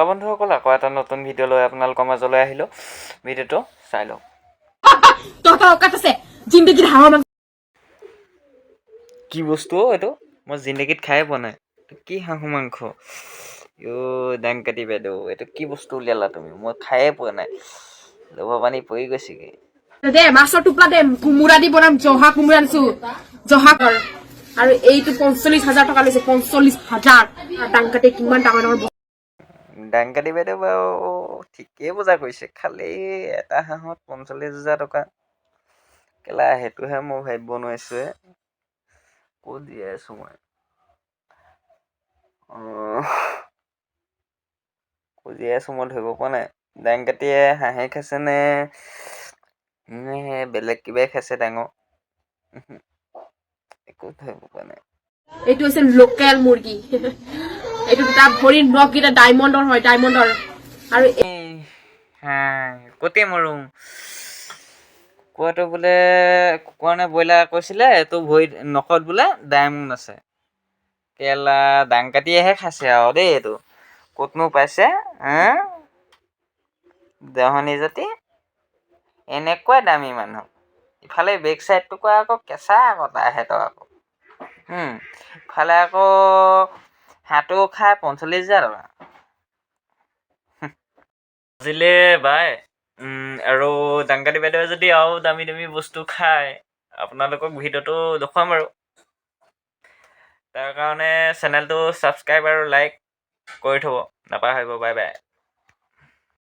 নমস্কাৰ বন্ধুসকল, আকৌ এটা নতুন ভিডিঅ' লৈ আপোনালোকৰ মাজলৈ আহিলোঁ। ভিডিঅ'টো চাই লওক। কি বস্তু এইটো? মই জিন্দগীত খায়ে পোৱা নাই। কি হাঁহৰ মাংস? দাংকাটি বাইদেউ, এইটো কি বস্তু উলিয়ালা তুমি? মই খায়ে পোৱা নাই। ল'ব পানী পৰি গৈছেগে। দে মাছৰ টুকুৰা দে, কোমোৰা দি বনাম। জহা কোমোৰা আনিছো, জহা আৰু এইটো 45,000 টকা লৈছে। 45,000। দাংকাটি কিমান ডাঙৰ ডাঙৰ দাংকাটি বাইদেউ বাৰু ঠিকেই বজাৰ কৰিছে, খালি এটা হাঁহত 45,000 টকা। কেলা সেইটোহে মই ভাবিব নোৱাৰিছোৱে। ক'ত জীয়াই আছো মই? ক'ত জীয়াই আছো মই ধৰিব পৰা নাই। দাংকাটিয়ে হাঁহে খাইছে নে বেলেগ কিবাই খাইছে ডাঙৰ? একো ধৰিব পৰা নাই। এইটো হৈছে লোকেল মুৰ্গী। এইটো তাৰ ভৰিৰ নখকেইটা ডায়মণ্ডৰ হয়, ডায়মণ্ডৰ। আৰু ক'তে মৰো। কুকুৰাটো বোলে কুকুৰা নে ব্ৰইলাৰ কৈছিলে, এইটো ভৰিত নখত বোলে ডায়মণ্ড আছে। কেলা দাংকাটিয়েহে খাইছে আৰু দেই এইটো। ক'তনো পাইছে? দেহনী জাতি এনেকুৱাই দামী মানুহ। ইফালে বেক চাইডটোকো আকৌ কেঁচা আকৌ তাহেঁতৰ আকৌ। ইফালে আকৌ হাঁহটো খাই 45,000 টকা। আজিলে বাই। আৰু দাংকাটি বাইদেৱে যদি আৰু দামী দামী বস্তু খায়, আপোনালোকক ভিডিঅ'টো দেখুৱাম আৰু। তাৰ কাৰণে চেনেলটো ছাবস্ক্ৰাইব আৰু লাইক কৰি থ'ব নাপাহৰিব। Bye bye.